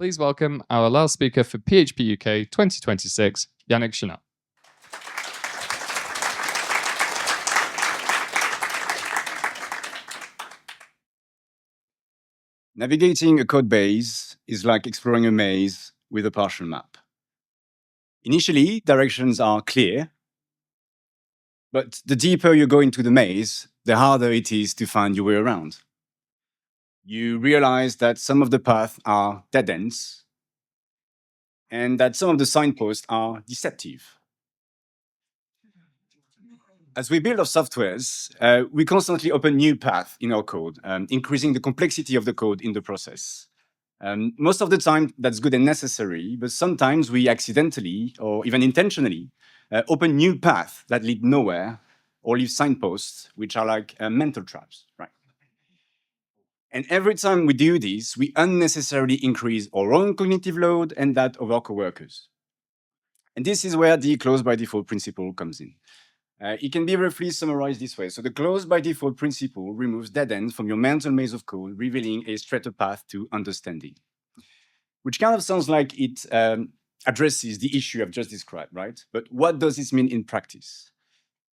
Please welcome our last speaker for PHP UK 2026, Yannick Chenot. Navigating a code base is like exploring a maze with a partial map. Initially, directions are clear, but the deeper you go into the maze, the harder it is to find your way around. You realize that some of the paths are dead ends and that some of the signposts are deceptive. As we build our softwares, we constantly open new paths in our code, increasing the complexity of the code in the process. Most of the time, that's good and necessary, but sometimes we accidentally or even intentionally open new paths that lead nowhere or leave signposts, which are like mental traps, right? And every time we do this, we unnecessarily increase our own cognitive load and that of our coworkers. And this is where the close by default principle comes in. It can be roughly summarized this way. So the close by default principle removes dead ends from your mental maze of code, revealing a straighter path to understanding, which kind of sounds like it addresses the issue I've just described, right? But what does this mean in practice?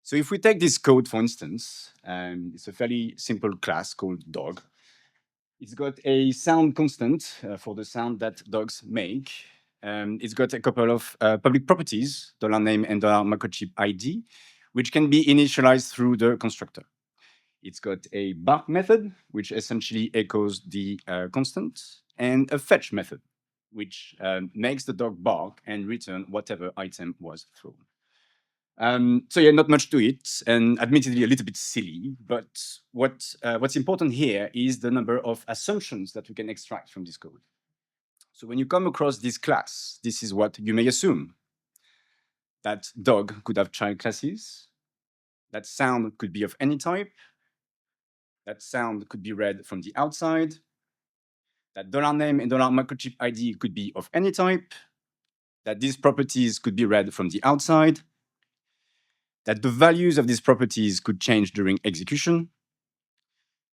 So if we take this code, for instance, it's a fairly simple class called dog. It's got a sound constant for the sound that dogs make. It's got a couple of public properties, $name and $microchip ID, which can be initialized through the constructor. It's got a bark method, which essentially echoes the constant, and a fetch method, which makes the dog bark and return whatever item was thrown. So yeah, not much to it, and admittedly a little bit silly, but what's important here is the number of assumptions that we can extract from this code. So when you come across this class, this is what you may assume. That dog could have child classes, that sound could be of any type, that sound could be read from the outside, that $name and $microchip ID could be of any type, that these properties could be read from the outside, that the values of these properties could change during execution,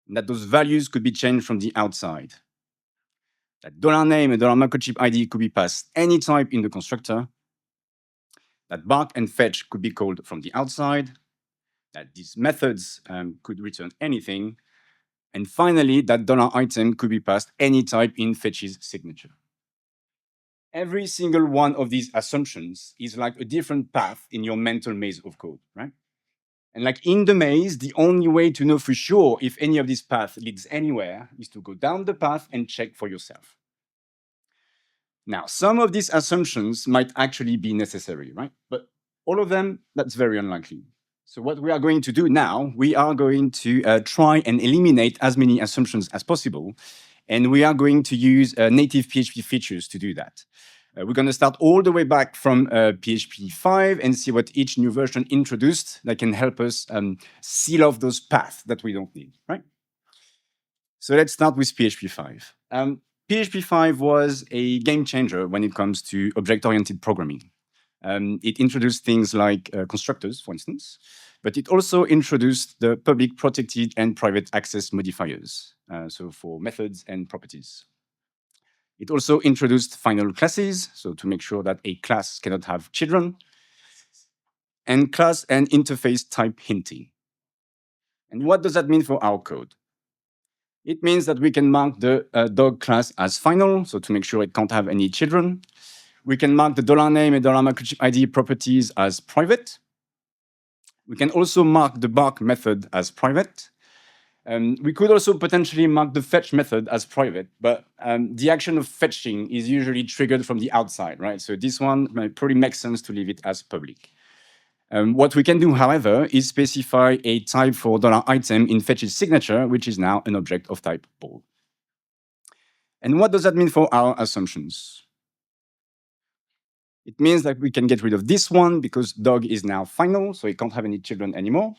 and that those values could be changed from the outside, that $name and $microchip ID could be passed any type in the constructor, that bark and fetch could be called from the outside, that these methods could return anything, and finally, that $item could be passed any type in fetch's signature. Every single one of these assumptions is like a different path in your mental maze of code, right? And like in the maze, the only way to know for sure if any of these paths leads anywhere is to go down the path and check for yourself. Now, some of these assumptions might actually be necessary, right? But all of them, that's very unlikely. So what we are going to do now, we are going to try and eliminate as many assumptions as possible. And we are going to use native PHP features to do that. We're going to start all the way back from PHP 5 and see what each new version introduced that can help us seal off those paths that we don't need, right? So let's start with PHP 5. PHP 5 was a game changer when it comes to object-oriented programming. It introduced things like constructors, for instance, but it also introduced the public protected and private access modifiers, so for methods and properties. It also introduced final classes, so to make sure that a class cannot have children, and class and interface type hinting. And what does that mean for our code? It means that we can mark the dog class as final, so to make sure it can't have any children. We can mark the $name and $microchip ID properties as private. We can also mark the bark method as private. We could also potentially mark the fetch method as private, but the action of fetching is usually triggered from the outside, right? So this one might probably make sense to leave it as public. What we can do, however, is specify a type for $item in fetch's signature, which is now an object of type bold. And what does that mean for our assumptions? It means that we can get rid of this one because dog is now final, so it can't have any children anymore.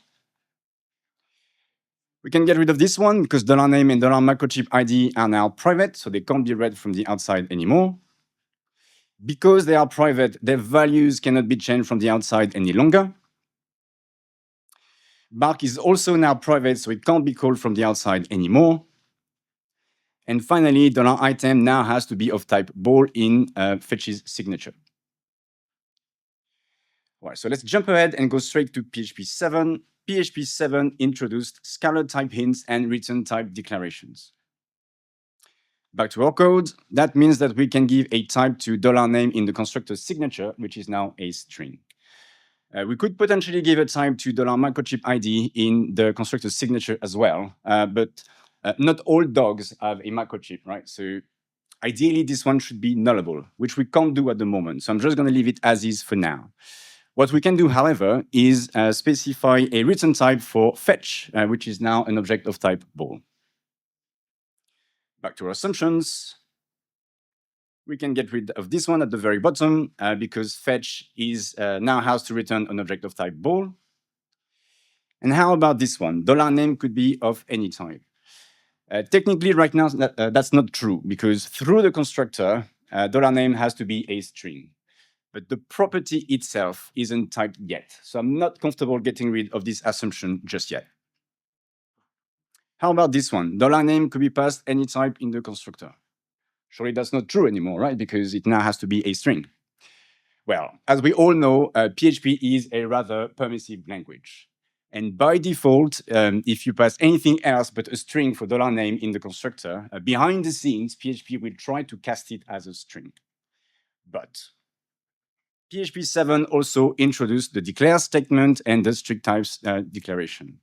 We can get rid of this one because $name and $microchip ID are now private, so they can't be read from the outside anymore. Because they are private, their values cannot be changed from the outside any longer. Bark is also now private, so it can't be called from the outside anymore. And finally, $item now has to be of type ball in fetch's signature. All right, so let's jump ahead and go straight to PHP 7. PHP 7 introduced scalar type hints and return type declarations. Back to our code, that means that we can give a type to $name in the constructor signature, which is now a string. We could potentially give a type to $microchip ID in the constructor signature as well, but not all dogs have a microchip, right? So ideally, this one should be nullable, which we can't do at the moment. So I'm just going to leave it as is for now. What we can do, however, is specify a return type for fetch, which is now an object of type ball. Back to our assumptions. We can get rid of this one at the very bottom because fetch is now has to return an object of type ball. And how about this one? $name could be of any type. Technically, right now, that's not true because through the constructor, $name has to be a string. But the property itself isn't typed yet. So I'm not comfortable getting rid of this assumption just yet. How about this one? $name could be passed any type in the constructor. Surely that's not true anymore, right? Because it now has to be a string. Well, as we all know, PHP is a rather permissive language. And by default, if you pass anything else but a string for $name in the constructor, behind the scenes, PHP will try to cast it as a string. But PHP 7 also introduced the declare statement and the strict types declaration.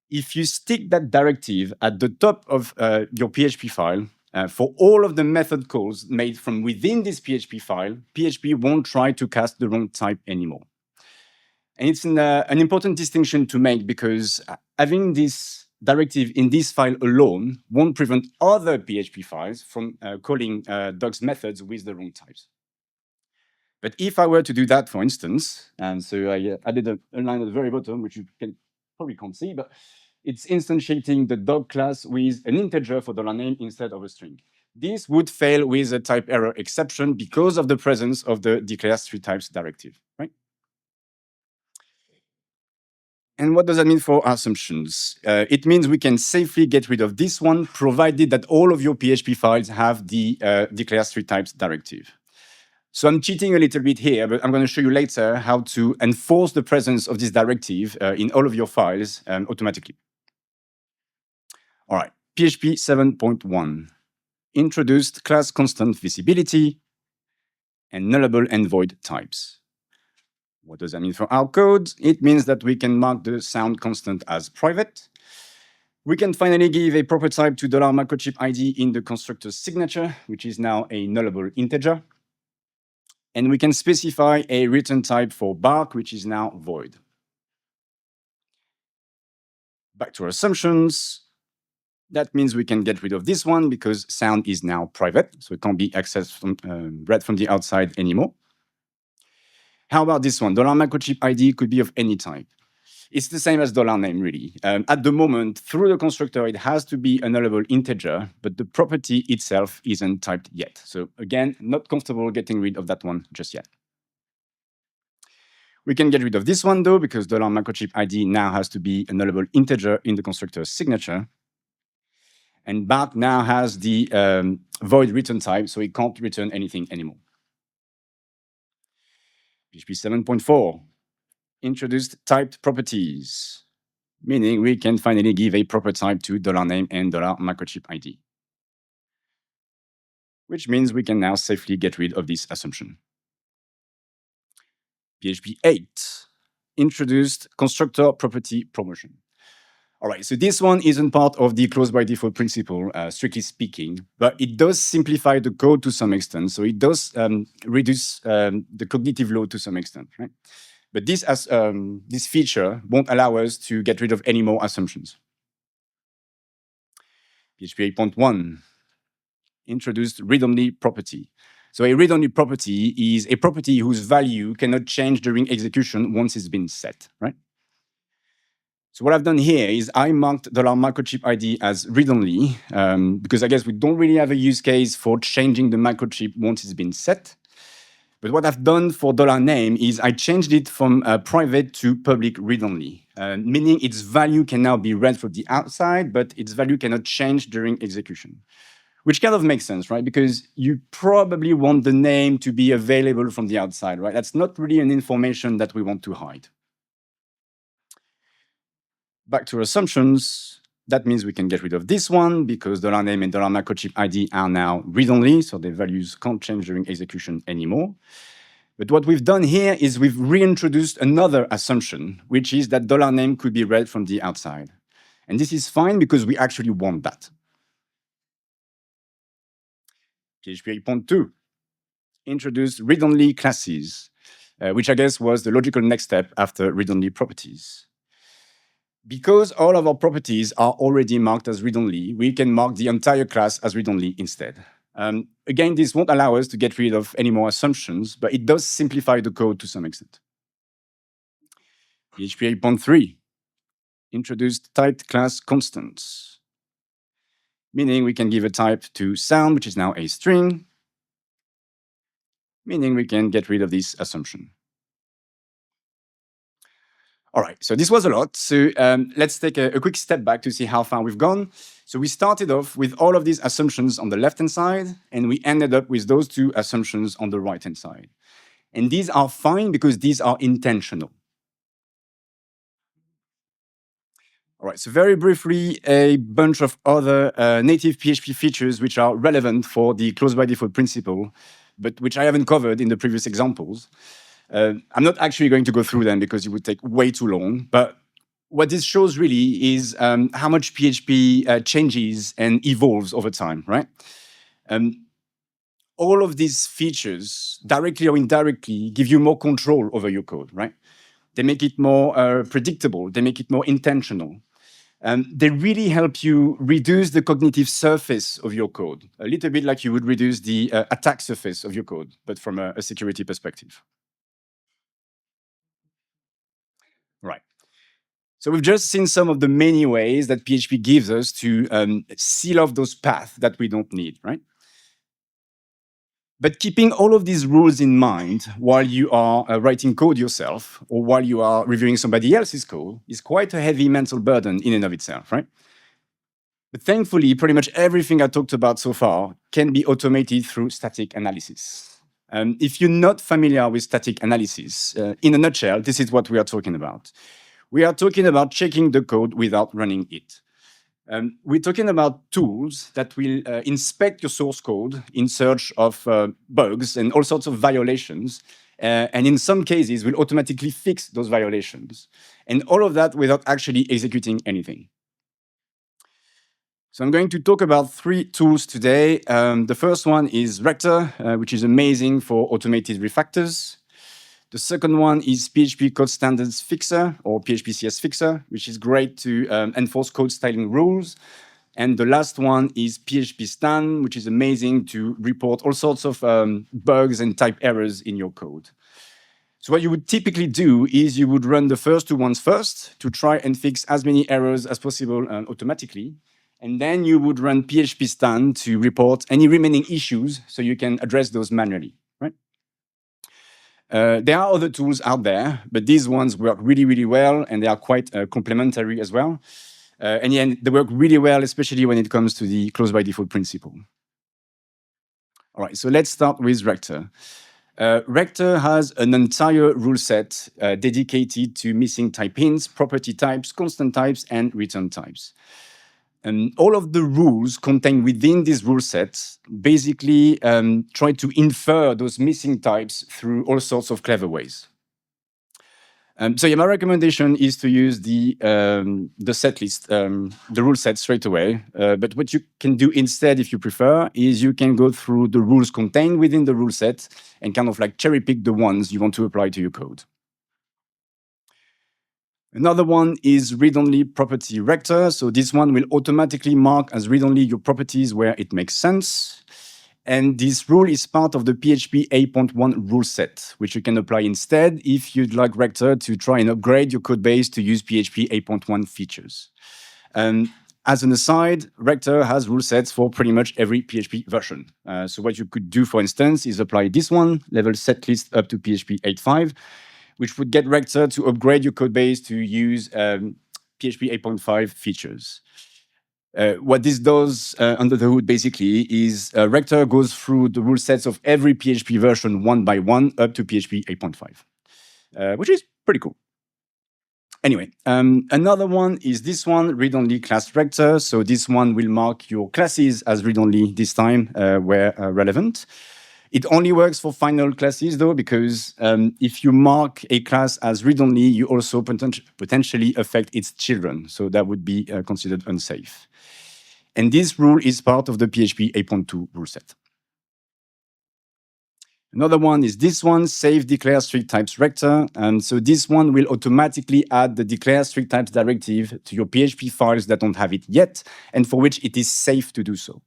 If you stick that directive at the top of your PHP file, for all of the method calls made from within this PHP file, PHP won't try to cast the wrong type anymore. And it's an important distinction to make because having this directive in this file alone won't prevent other PHP files from calling docs methods with the wrong types. But if I were to do that, for instance, and so I added a line at the very bottom, which you probably can't see, but it's instantiating the dog class with an integer for $name instead of a string. This would fail with a type error exception because of the presence of the declare strict types directive, right? And what does that mean for our assumptions? It means we can safely get rid of this one, provided that all of your PHP files have the declare strict types directive. So I'm cheating a little bit here, but I'm going to show you later how to enforce the presence of this directive in all of your files automatically. All right, PHP 7.1 introduced class constant visibility and nullable and void types. What does that mean for our code? It means that we can mark the sound constant as private. We can finally give a proper type to $microchip ID in the constructor signature, which is now a nullable integer. And we can specify a return type for bark, which is now void. Back to our assumptions. That means we can get rid of this one because sound is now private, so it can't be accessed from, read from the outside anymore. How about this one? $microchip ID could be of any type. It's the same as $name, really. At the moment, through the constructor, it has to be a nullable integer, but the property itself isn't typed yet. So again, not comfortable getting rid of that one just yet. We can get rid of this one, though, because $microchip ID now has to be a nullable integer in the constructor signature. And bark now has the void return type, so it can't return anything anymore. PHP 7.4 introduced typed properties, meaning we can finally give a proper type to $name and $microchip ID, which means we can now safely get rid of this assumption. PHP 8 introduced constructor property promotion. All right, so this one isn't part of the close by default principle, strictly speaking, but it does simplify the code to some extent. So it does reduce the cognitive load to some extent, right? But this feature won't allow us to get rid of any more assumptions. PHP 8.1 introduced read-only property. So a read-only property is a property whose value cannot change during execution once it's been set, right? So what I've done here is I marked $microchip ID as read-only because I guess we don't really have a use case for changing the microchip once it's been set. But what I've done for $name is I changed it from private to public read-only, meaning its value can now be read from the outside, but its value cannot change during execution. which kind of makes sense, right? Because you probably want the name to be available from the outside, right? That's not really an information that we want to hide. Back to assumptions. That means we can get rid of this one because $name and $microchip ID are now read-only, so their values can't change during execution anymore. But what we've done here is we've reintroduced another assumption, which is that $name could be read from the outside. And this is fine because we actually want that. PHP 8.2 introduced read-only classes, which I guess was the logical next step after read-only properties. Because all of our properties are already marked as read-only, we can mark the entire class as read-only instead. Again, this won't allow us to get rid of any more assumptions, but it does simplify the code to some extent. PHP 8.3 introduced typed class constants, meaning we can give a type to sound, which is now a string, meaning we can get rid of this assumption. All right, so this was a lot. So let's take a quick step back to see how far we've gone. So we started off with all of these assumptions on the left-hand side, and we ended up with those two assumptions on the right-hand side. And these are fine because these are intentional. All right, so very briefly, a bunch of other native PHP features which are relevant for the close by default principle, but which I haven't covered in the previous examples. I'm not actually going to go through them because it would take way too long, but what this shows really is how much PHP changes and evolves over time, right? All of these features, directly or indirectly, give you more control over your code, right? They make it more predictable, they make it more intentional. They really help you reduce the cognitive surface of your code, a little bit like you would reduce the attack surface of your code, but from a security perspective. Right. So we've just seen some of the many ways that PHP gives us to seal off those paths that we don't need, right? But keeping all of these rules in mind while you are writing code yourself or while you are reviewing somebody else's code is quite a heavy mental burden in and of itself, right? But thankfully, pretty much everything I talked about so far can be automated through static analysis. If you're not familiar with static analysis, in a nutshell, this is what we are talking about. We are talking about checking the code without running it. We're talking about tools that will inspect your source code in search of bugs and all sorts of violations. And in some cases, will automatically fix those violations. And all of that without actually executing anything. So I'm going to talk about 3 tools today. The first one is Rector, which is amazing for automated refactors. The second one is PHP Code Standards Fixer, or PHP-CS Fixer, which is great to enforce code styling rules. And the last one is PHP Stan, which is amazing to report all sorts of bugs and type errors in your code. So what you would typically do is you would run the first 2 ones first to try and fix as many errors as possible automatically. And then you would run PHP Stan to report any remaining issues so you can address those manually, right? There are other tools out there, but these ones work really, really well, and they are quite complementary as well. And yeah, they work really well, especially when it comes to the close by default principle. All right, so let's start with Rector. Rector has an entire rule set dedicated to missing type hints, property types, constant types, and return types. And all of the rules contained within this rule set basically try to infer those missing types through all sorts of clever ways. So yeah, my recommendation is to use the set list, the rule set straight away. But what you can do instead, if you prefer, is you can go through the rules contained within the rule set and kind of like cherry pick the ones you want to apply to your code. Another one is read-only property Rector. So this one will automatically mark as read-only your properties where it makes sense. And this rule is part of the PHP 8.1 rule set, which you can apply instead if you'd like Rector to try and upgrade your code base to use PHP 8.1 features. As an aside, Rector has rule sets for pretty much every PHP version. So what you could do, for instance, is apply this one, level set list up to PHP 8.5, which would get Rector to upgrade your code base to use PHP 8.5 features. What this does under the hood basically is Rector goes through the rule sets of every PHP version one by one up to PHP 8.5, which is pretty cool. Anyway, another one is this one, read-only class Rector. So this one will mark your classes as read-only this time where relevant. It only works for final classes though, because if you mark a class as read-only, you also potentially affect its children. So that would be considered unsafe. And this rule is part of the PHP 8.2 rule set. Another one is this one, save declare strict types Rector. So this one will automatically add the declare strict types directive to your PHP files that don't have it yet, and for which it is safe to do so.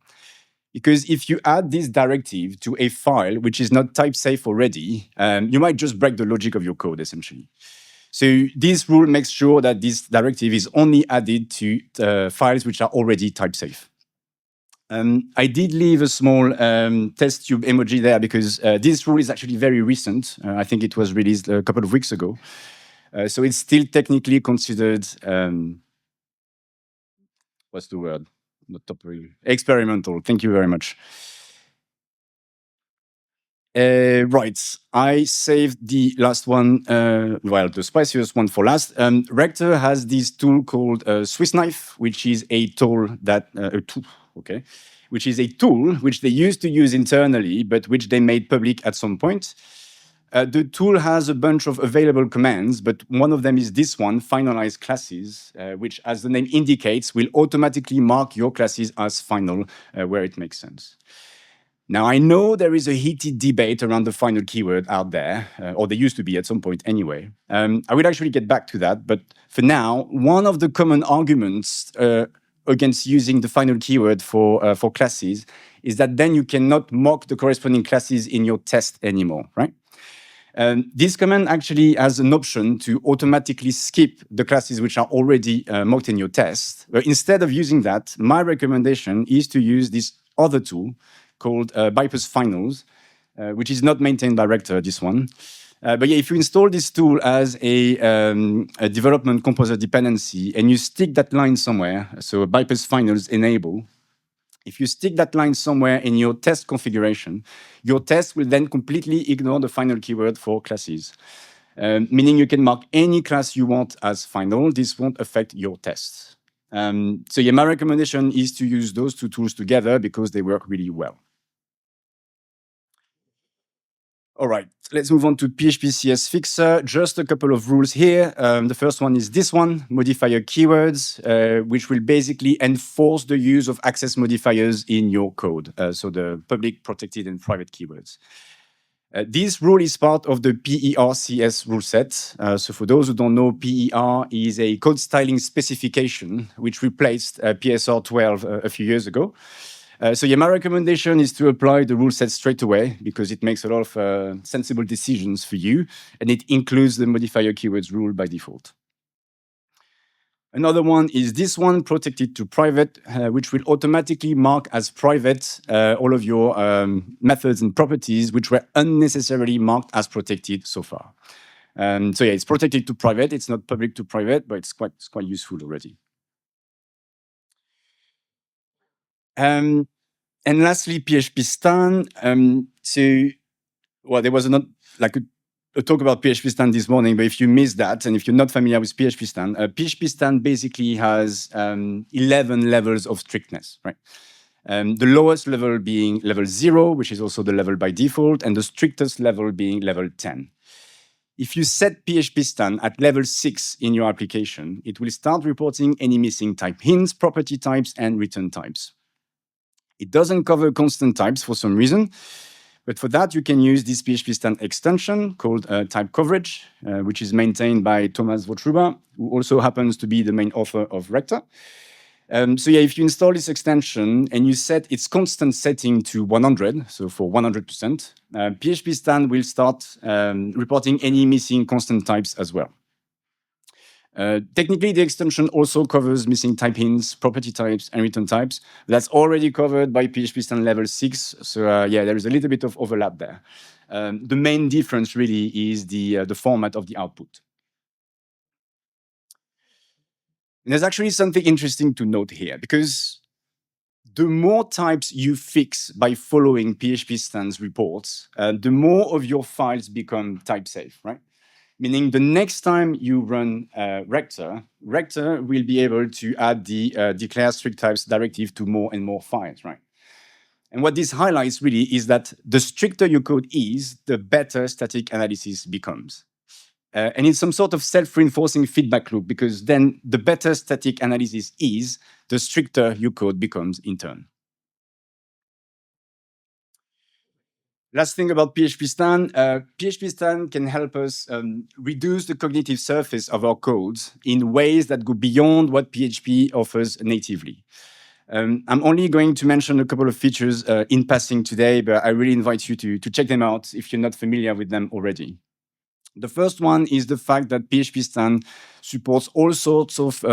Because if you add this directive to a file which is not type safe already, you might just break the logic of your code, essentially. So this rule makes sure that this directive is only added to files which are already type safe. I did leave a small test tube emoji there because this rule is actually very recent. I think it was released a couple of weeks ago. So it's still technically considered, what's the word? Not top rule. Experimental. Thank you very much. Right, I saved the last one, well, the spiciest one for last. Rector has this tool called Swiss Knife, which is a tool that, which is a tool which they used to use internally, but which they made public at some point. The tool has a bunch of available commands, but one of them is this one, finalize classes, which, as the name indicates, will automatically mark your classes as final where it makes sense. Now, I know there is a heated debate around the final keyword out there, or there used to be at some point anyway. I will actually get back to that, but for now, one of the common arguments against using the final keyword for classes is that then you cannot mock the corresponding classes in your test anymore, right? This command actually has an option to automatically skip the classes which are already mocked in your test. But instead of using that, my recommendation is to use this other tool called bypass finals, which is not maintained by Rector, this one. But yeah, if you install this tool as a development composer dependency and you stick that line somewhere, so bypass finals enable, if you stick that line somewhere in your test configuration, your test will then completely ignore the final keyword for classes, meaning you can mark any class you want as final. This won't affect your tests. So yeah, my recommendation is to use those two tools together because they work really well. All right, let's move on to PHP CS Fixer. Just a couple of rules here. The first one is this one, modifier keywords, which will basically enforce the use of access modifiers in your code. So the public, protected, and private keywords. This rule is part of the PER-CS rule set. So for those who don't know, PER is a code styling specification which replaced PSR 12 a few years ago. So yeah, my recommendation is to apply the rule set straight away because it makes a lot of sensible decisions for you, and it includes the modifier keywords rule by default. Another one is this one, protected to private, which will automatically mark as private all of your methods and properties which were unnecessarily marked as protected so far. So yeah, it's protected to private. It's not public to private, but it's quite useful already. And lastly, PHP Stan. Well, there was a talk about PHP Stan this morning, but if you missed that, and if you're not familiar with PHP Stan, PHP Stan basically has 11 levels of strictness, right? The lowest level being level 0, which is also the level by default, and the strictest level being level 10. If you set PHP Stan at level 6 in your application, it will start reporting any missing type hints, property types, and return types. It doesn't cover constant types for some reason, but for that, you can use this PHP Stan extension called type coverage, which is maintained by Thomas Votruba, who also happens to be the main author of Rector. So yeah, if you install this extension and you set its constant setting to 100, so for 100%, PHP Stan will start reporting any missing constant types as well. Technically, the extension also covers missing type hints, property types, and return types. That's already covered by PHP Stan level 6. So yeah, there is a little bit of overlap there. The main difference really is the format of the output. And there's actually something interesting to note here, because the more types you fix by following PHP stands reports, the more of your files become type safe, right? Meaning the next time you run Rector will be able to add the declare strict types directive to more and more files, right? And what this highlights really is that the stricter your code is, the better static analysis becomes. And it's some sort of self-reinforcing feedback loop, because then the better static analysis is, the stricter your code becomes in turn. Last thing about PHP Stan, PHP Stan can help us reduce the cognitive surface of our codes in ways that go beyond what PHP offers natively. I'm only going to mention a couple of features in passing today, but I really invite you to check them out if you're not familiar with them already. The first one is the fact that PHP Stan supports all sorts of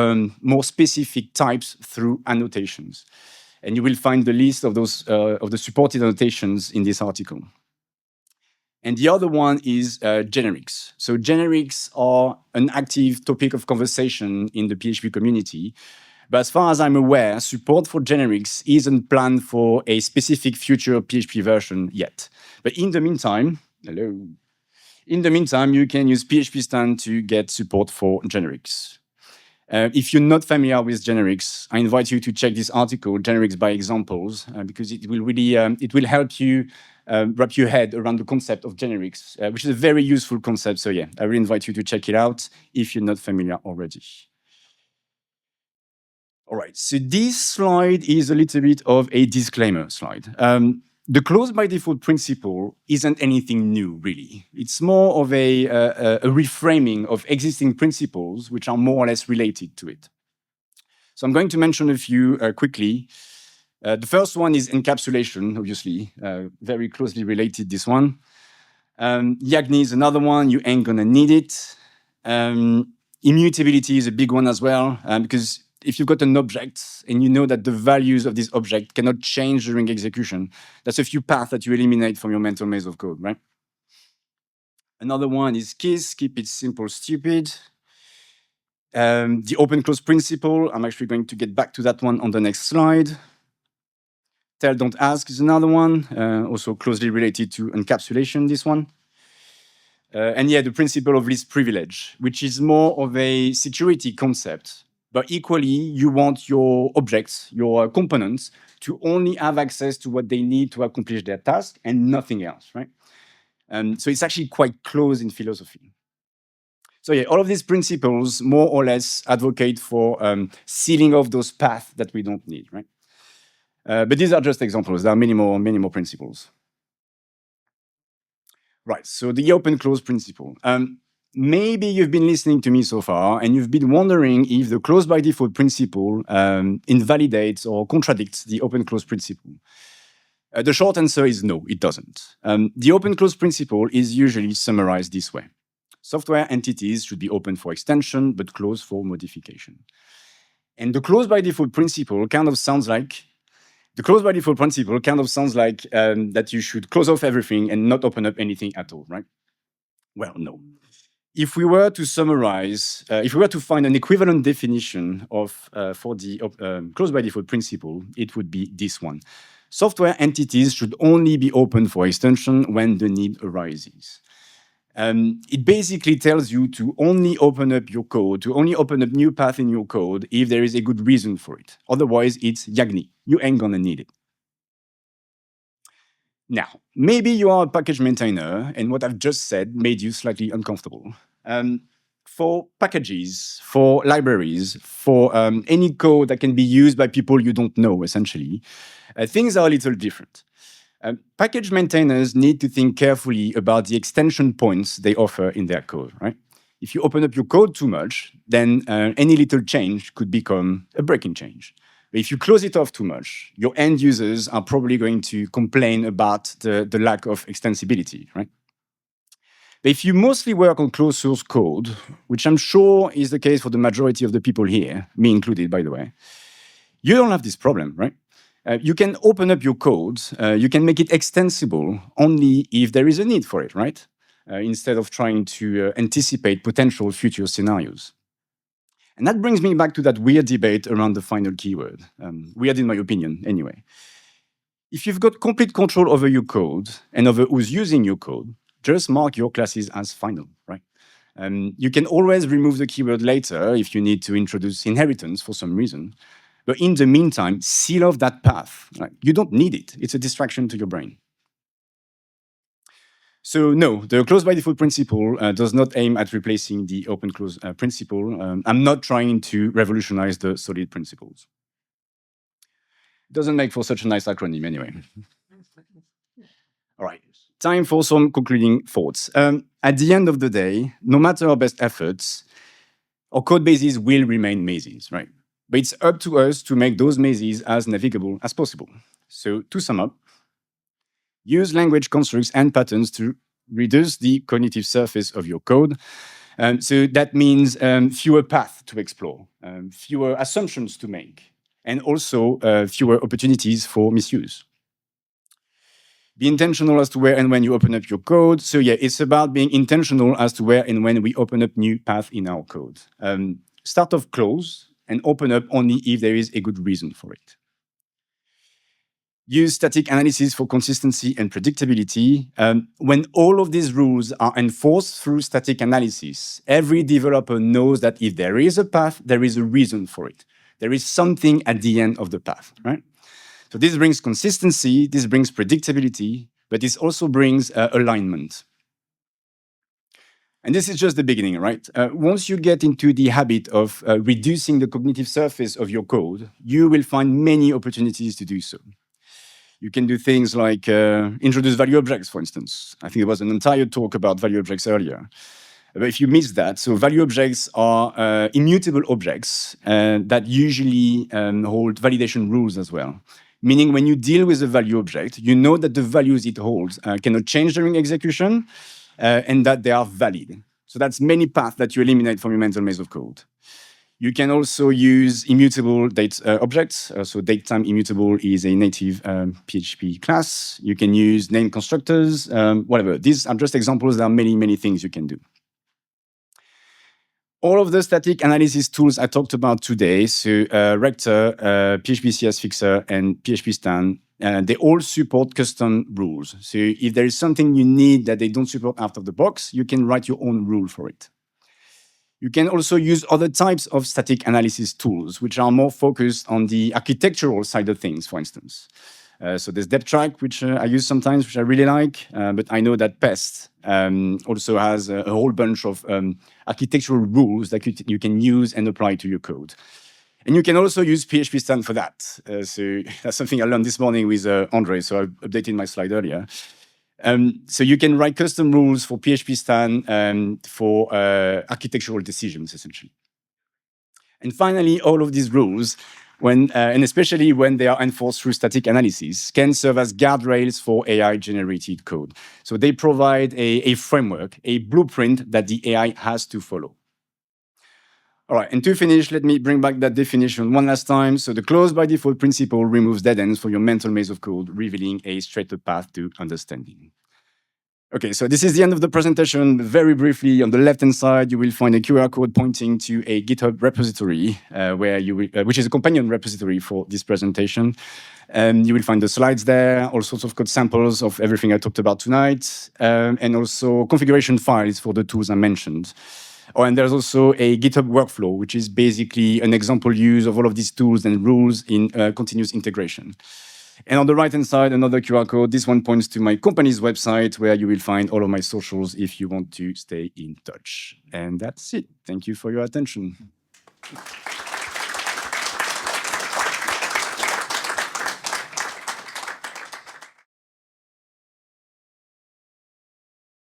more specific types through annotations. And you will find the list of those of the supported annotations in this article. And the other one is generics. So generics are an active topic of conversation in the PHP community. But as far as I'm aware, support for generics isn't planned for a specific future PHP version yet. But in the meantime, you can use PHP Stan to get support for generics. If you're not familiar with generics, I invite you to check this article, Generics by Examples, because it will really help you wrap your head around the concept of generics, which is a very useful concept. So yeah, I really invite you to check it out if you're not familiar already. All right, so this slide is a little bit of a disclaimer slide. The close by default principle isn't anything new, really. It's more of a reframing of existing principles which are more or less related to it. So I'm going to mention a few quickly. The first one is encapsulation, obviously, very closely related, this one. Yagni is another one, you ain't gonna need it. Immutability is a big one as well, because if you've got an object and you know that the values of this object cannot change during execution, that's a few paths that you eliminate from your mental maze of code, right? Another one is KISS, keep it simple, stupid. The open-close principle, I'm actually going to get back to that one on the next slide. Tell, don't ask is another one, also closely related to encapsulation, this one. And yeah, the principle of least privilege, which is more of a security concept. But equally, you want your objects, your components, to only have access to what they need to accomplish their task and nothing else, right? So it's actually quite close in philosophy. So yeah, all of these principles more or less advocate for sealing off those paths that we don't need, right? But these are just examples. There are many more principles. Right, so the open-close principle. Maybe you've been listening to me so far and you've been wondering if the close by default principle invalidates or contradicts the open-close principle. The short answer is no, it doesn't. The open-close principle is usually summarized this way. Software entities should be open for extension, but closed for modification. And the close by default principle kind of sounds like that you should close off everything and not open up anything at all, right? Well, no. If we were to summarize, if we were to find an equivalent definition for the close by default principle, it would be this one. Software entities should only be open for extension when the need arises. It basically tells you to only open up your code, to only open up new path in your code if there is a good reason for it. Otherwise, it's Yagni. You ain't gonna need it. Now, maybe you are a package maintainer and what I've just said made you slightly uncomfortable. For packages, for libraries, for any code that can be used by people you don't know, essentially, things are a little different. Package maintainers need to think carefully about the extension points they offer in their code, right? If you open up your code too much, then any little change could become a breaking change. But if you close it off too much, your end users are probably going to complain about the lack of extensibility, right? But if you mostly work on closed source code, which I'm sure is the case for the majority of the people here, me included, by the way, you don't have this problem, right? You can open up your code, you can make it extensible only if there is a need for it, right? Instead of trying to anticipate potential future scenarios. And that brings me back to that weird debate around the final keyword. Weird in my opinion, anyway. If you've got complete control over your code and over who's using your code, just mark your classes as final, right? You can always remove the keyword later if you need to introduce inheritance for some reason. But in the meantime, seal off that path. Right? You don't need it. It's a distraction to your brain. So no, the close by default principle does not aim at replacing the open close principle. I'm not trying to revolutionize the solid principles. It doesn't make for such a nice acronym anyway. All right, time for some concluding thoughts. At the end of the day, no matter our best efforts, our code bases will remain mazes, right? But it's up to us to make those mazes as navigable as possible. So to sum up, use language constructs and patterns to reduce the cognitive surface of your code. So that means fewer paths to explore, fewer assumptions to make, and also fewer opportunities for misuse. Be intentional as to where and when you open up your code. So yeah, it's about being intentional as to where and when we open up new paths in our code. Start off close and open up only if there is a good reason for it. Use static analysis for consistency and predictability. When all of these rules are enforced through static analysis, every developer knows that if there is a path, there is a reason for it. There is something at the end of the path, right? So this brings consistency, this brings predictability, but this also brings alignment. And this is just the beginning, right? Once you get into the habit of reducing the cognitive surface of your code, you will find many opportunities to do so. You can do things like introduce value objects, for instance. I think there was an entire talk about value objects earlier. But if you missed that, so value objects are immutable objects that usually hold validation rules as well. Meaning when you deal with a value object, you know that the values it holds cannot change during execution and that they are valid. So that's many paths that you eliminate from your mental maze of code. You can also use immutable date objects. So datetime immutable is a native PHP class. You can use name constructors, whatever. These are just examples. There are many, many things you can do. All of the static analysis tools I talked about today, so Rector, PHP CS Fixer, and PHP Stan, they all support custom rules. So if there is something you need that they don't support out of the box, you can write your own rule for it. You can also use other types of static analysis tools, which are more focused on the architectural side of things, for instance. So there's DepTrack, which I use sometimes, which I really like, but I know that Pest also has a whole bunch of architectural rules that you can use and apply to your code. And you can also use PHP Stan for that. So that's something I learned this morning with Andre, so I updated my slide earlier. So you can write custom rules for PHP Stan for architectural decisions, essentially. And finally, all of these rules, and especially when they are enforced through static analysis, can serve as guardrails for AI-generated code. So they provide a framework, a blueprint that the AI has to follow. All right, and to finish, let me bring back that definition one last time. So the close by default principle removes dead ends for your mental maze of code, revealing a straighter path to understanding. Okay, so this is the end of the presentation. Very briefly, on the left-hand side, you will find a QR code pointing to a GitHub repository, which is a companion repository for this presentation. You will find the slides there, all sorts of code samples of everything I talked about tonight, and also configuration files for the tools I mentioned. Oh, and there's also a GitHub workflow, which is basically an example use of all of these tools and rules in continuous integration. And on the right-hand side, another QR code. This one points to my company's website, where you will find all of my socials if you want to stay in touch. And that's it. Thank you for your attention.